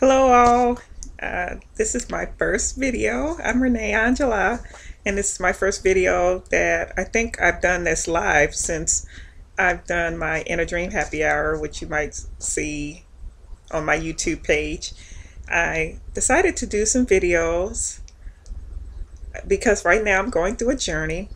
Hello all. This is my first video. I'm Renee Angela, and this is my first video that I think I've done this live since I've done my Inner Dream Happy Hour, which you might see on my YouTube page. I decided to do some videos because right now I'm going through a journey,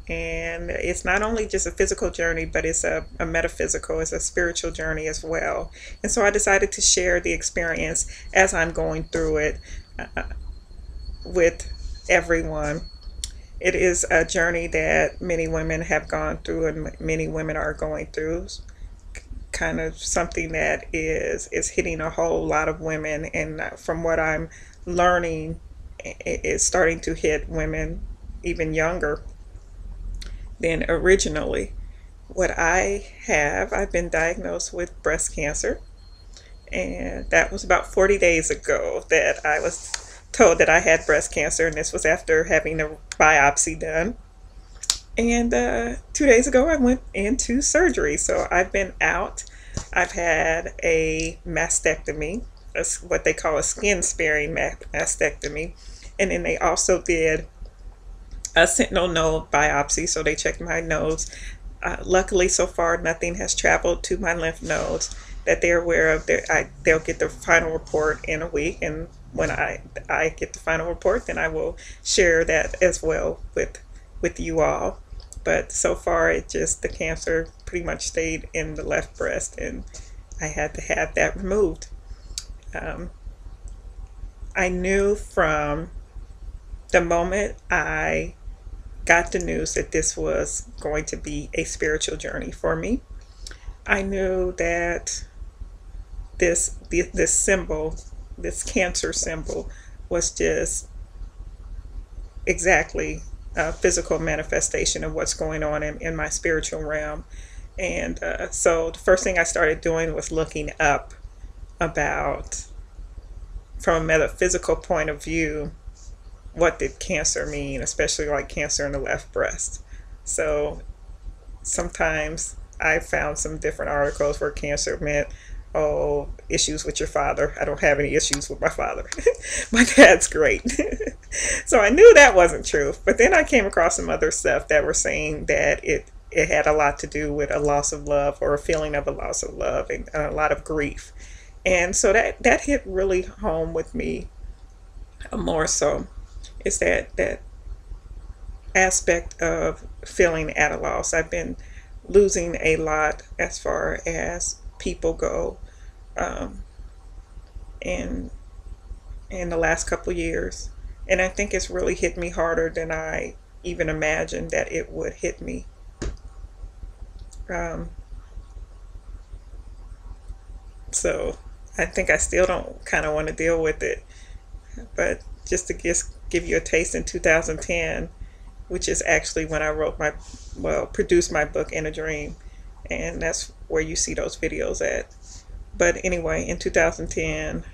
and it's not only just a physical journey, but it's a metaphysical, it's a spiritual journey as well. And so I decided to share the experience as I'm going through it with everyone. It is a journey that many women have gone through and many women are going through. Kind of something that is hitting a whole lot of women, and from what I'm learning, it is starting to hit women even younger than originally. I've been diagnosed with breast cancer, and that was about 40 days ago that I was told that I had breast cancer, and this was after having a biopsy done. And 2 days ago, I went into surgery. So I've been out. I've had a mastectomy, what they call a skin sparing mastectomy. And then they also did a sentinel node biopsy. So they checked my nodes. Luckily, so far, nothing has traveled to my lymph nodes that they're aware of. They'll get the final report in a week. And when I get the final report, then I will share that as well with you all. But so far, the cancer pretty much stayed in the left breast, and I had to have that removed. I knew from the moment I got the news that this was going to be a spiritual journey for me. I knew that this symbol, this cancer symbol, was just exactly a physical manifestation of what's going on in my spiritual realm. And so the first thing I started doing was looking up about, from a metaphysical point of view, what did cancer mean, especially like cancer in the left breast. So sometimes I found some different articles where cancer meant, oh, issues with your father. I don't have any issues with my father. My dad's great. So I knew that wasn't true. But then I came across some other stuff that were saying that it had a lot to do with a loss of love, or a feeling of a loss of love, and a lot of grief. And so that hit really home with me more so. It's that aspect of feeling at a loss. I've been losing a lot as far as people go in the last couple years, and I think it's really hit me harder than I even imagined that it would hit me. So I think I still don't kind of want to deal with it, but just to give you a taste, in 2010, which is actually when I produced my book Inner Dream, and that's where you see those videos at. But anyway, in 2010,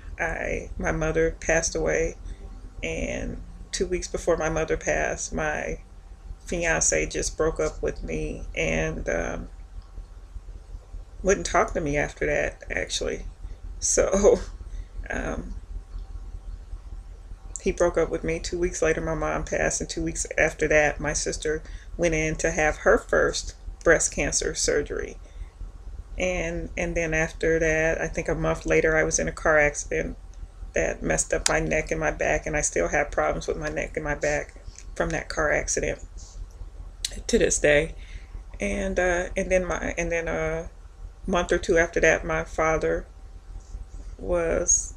my mother passed away, and 2 weeks before my mother passed, my fiance just broke up with me and wouldn't talk to me after that, actually. So he broke up with me. 2 weeks later, my mom passed, and 2 weeks after that, my sister went in to have her first breast cancer surgery. And then after that, I think a month later, I was in a car accident that messed up my neck and my back, and I still have problems with my neck and my back from that car accident to this day. And then a month or two after that, my father was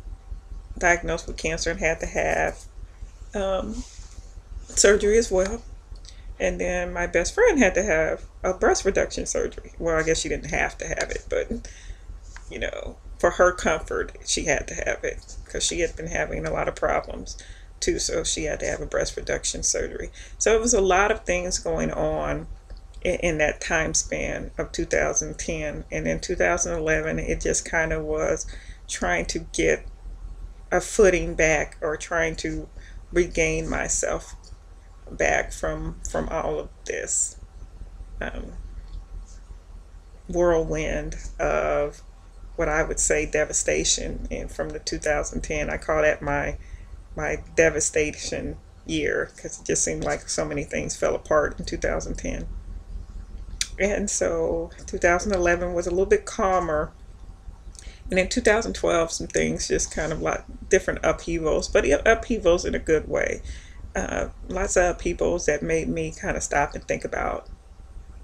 diagnosed with cancer and had to have surgery as well. And then my best friend had to have a breast reduction surgery. Well, I guess she didn't have to have it, but for her comfort, she had to have it because she had been having a lot of problems too. So she had to have a breast reduction surgery. So it was a lot of things going on in that time span of 2010. And in 2011, it just kind of was trying to get a footing back, or trying to regain myself back from all of this whirlwind of what I would say devastation. And from the 2010, I call that my devastation year, because it just seemed like so many things fell apart in 2010. And so 2011 was a little bit calmer. And in 2012, some things just kind of like different upheavals, but upheavals in a good way. Lots of upheavals that made me kind of stop and think about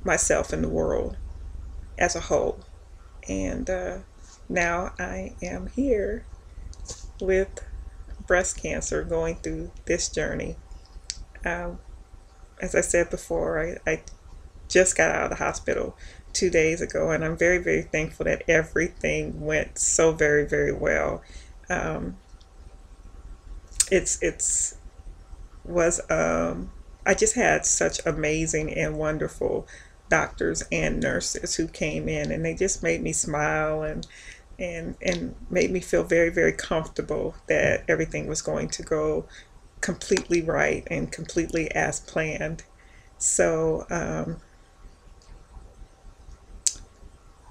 myself and the world as a whole. And now I am here with breast cancer, going through this journey. As I said before, I just got out of the hospital 2 days ago, and I'm very, very thankful that everything went so very, very well. It's was I just had such amazing and wonderful doctors and nurses who came in, and they just made me smile and made me feel very, very comfortable that everything was going to go completely right and completely as planned. So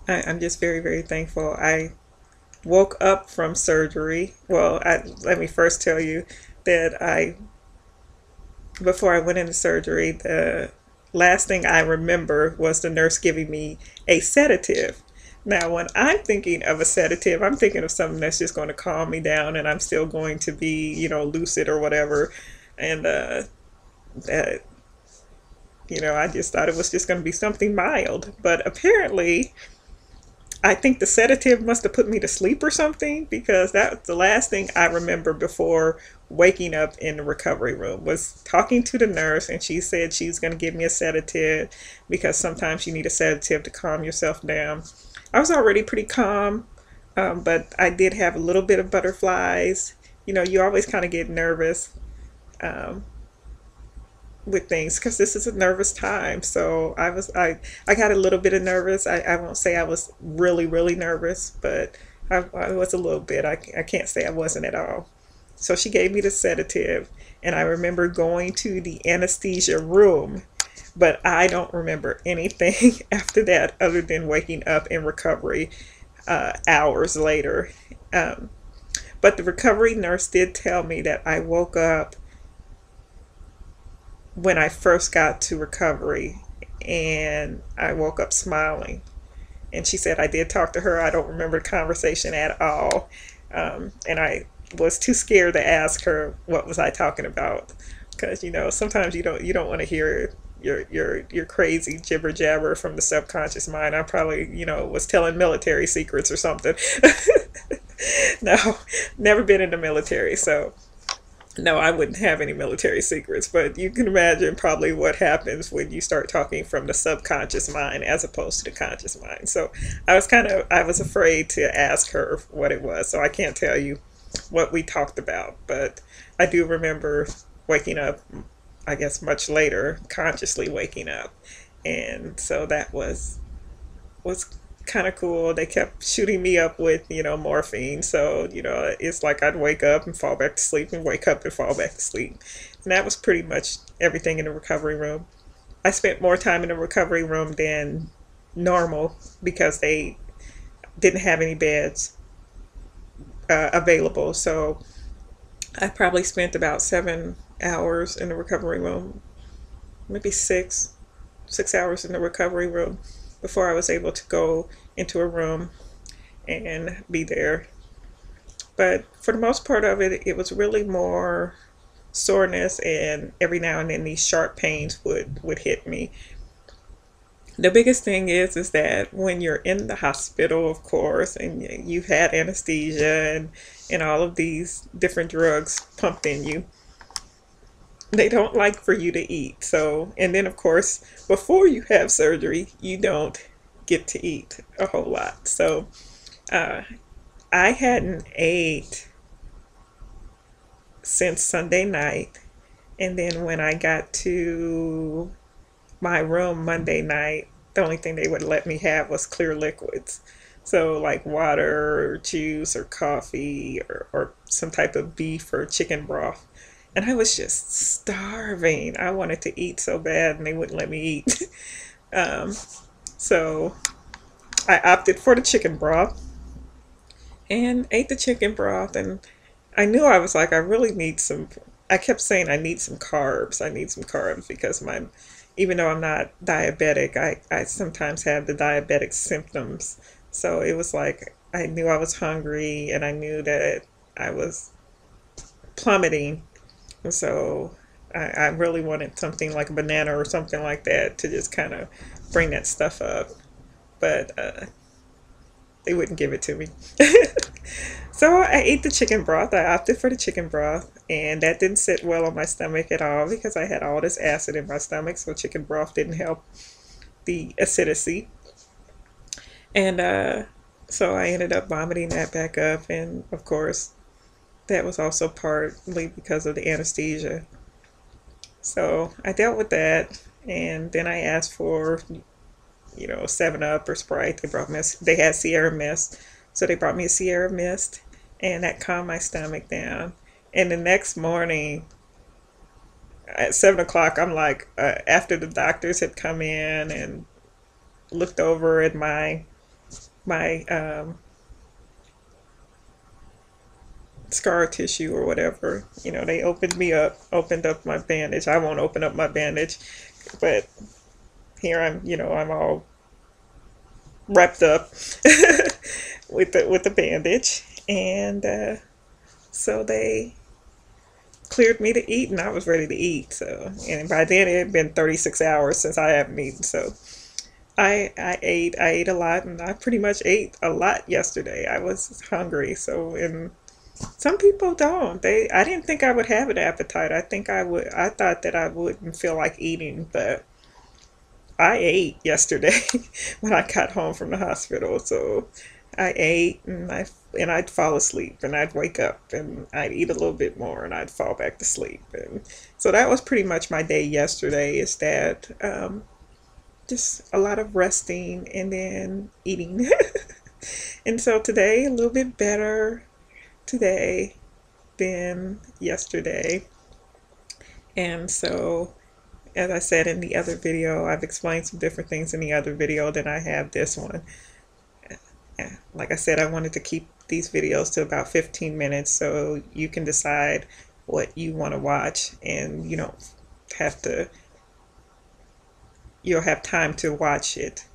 I'm just very, very thankful. I woke up from surgery. Well, let me first tell you that before I went into surgery, the last thing I remember was the nurse giving me a sedative. Now, when I'm thinking of a sedative, I'm thinking of something that's just going to calm me down and I'm still going to be, lucid or whatever. And that, I just thought it was just going to be something mild. But apparently, I think the sedative must have put me to sleep or something, because that's the last thing I remember before waking up in the recovery room, was talking to the nurse, and she said she was going to give me a sedative because sometimes you need a sedative to calm yourself down. I was already pretty calm, but I did have a little bit of butterflies. You always kind of get nervous with things because this is a nervous time. So I got a little bit of nervous. I won't say I was really, really nervous, but I was a little bit. I can't say I wasn't at all. So she gave me the sedative, and I remember going to the anesthesia room, but I don't remember anything after that other than waking up in recovery hours later. But the recovery nurse did tell me that I woke up when I first got to recovery, and I woke up smiling. And she said I did talk to her. I don't remember the conversation at all. And I was too scared to ask her what was I talking about, because sometimes you don't want to hear your crazy jibber jabber from the subconscious mind. I probably was telling military secrets or something. No, never been in the military, so no, I wouldn't have any military secrets, but you can imagine probably what happens when you start talking from the subconscious mind as opposed to the conscious mind. So I was afraid to ask her what it was, so I can't tell you what we talked about, but I do remember waking up, I guess much later, consciously waking up. And so that was kind of cool. They kept shooting me up with morphine, so it's like I'd wake up and fall back to sleep and wake up and fall back to sleep. And that was pretty much everything in the recovery room. I spent more time in the recovery room than normal because they didn't have any beds available, so I probably spent about 7 hours in the recovery room, maybe 6 hours in the recovery room before I was able to go into a room and be there. But for the most part of it, it was really more soreness, and every now and then these sharp pains would hit me. The biggest thing is that when you're in the hospital, of course, and you've had anesthesia and all of these different drugs pumped in you, they don't like for you to eat. So, and then of course, before you have surgery, you don't get to eat a whole lot. So, I hadn't ate since Sunday night. And then when I got to my room Monday night, the only thing they would let me have was clear liquids. So like water or juice or coffee or some type of beef or chicken broth. And I was just starving. I wanted to eat so bad, and they wouldn't let me eat. So I opted for the chicken broth. and ate the chicken broth. And I knew, I was like, I really need some, I kept saying I need some carbs. I need some carbs because even though I'm not diabetic, I sometimes have the diabetic symptoms. So it was like I knew I was hungry and I knew that I was plummeting. And so I really wanted something like a banana or something like that to just kind of bring that stuff up. But they wouldn't give it to me. So I ate the chicken broth. I opted for the chicken broth, and that didn't sit well on my stomach at all because I had all this acid in my stomach. So chicken broth didn't help the acidity, and so I ended up vomiting that back up. And of course, that was also partly because of the anesthesia. So I dealt with that, and then I asked for, 7 Up or Sprite. They had Sierra Mist, so they brought me a Sierra Mist, and that calmed my stomach down. And the next morning at 7 o'clock, I'm like, after the doctors had come in and looked over at my scar tissue or whatever. They opened up my bandage. I won't open up my bandage, but here I'm all wrapped up with the bandage, and so they cleared me to eat, and I was ready to eat. So, and by then it had been 36 hours since I haven't eaten. So I ate a lot, and I pretty much ate a lot yesterday. I was hungry. So, and some people don't. I didn't think I would have an appetite. I thought that I wouldn't feel like eating, but I ate yesterday when I got home from the hospital. So I ate, and I'd fall asleep, and I'd wake up and I'd eat a little bit more and I'd fall back to sleep. And so that was pretty much my day yesterday, is that just a lot of resting and then eating. And so today, a little bit better today than yesterday. And so, as I said in the other video, I've explained some different things in the other video than I have this one. Like I said, I wanted to keep these videos to about 15 minutes so you can decide what you want to watch, and you don't have to, you'll have time to watch it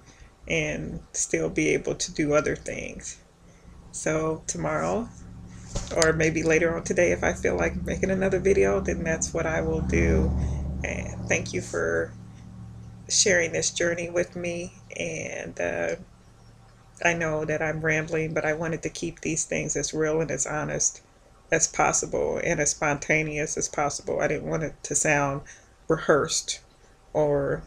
and still be able to do other things. So tomorrow, or maybe later on today, if I feel like making another video, then that's what I will do. And thank you for sharing this journey with me. And I know that I'm rambling, but I wanted to keep these things as real and as honest as possible and as spontaneous as possible. I didn't want it to sound rehearsed or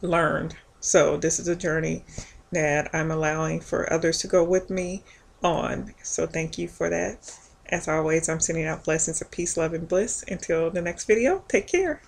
learned. So this is a journey that I'm allowing for others to go with me on. So thank you for that. As always, I'm sending out blessings of peace, love, and bliss. Until the next video, take care.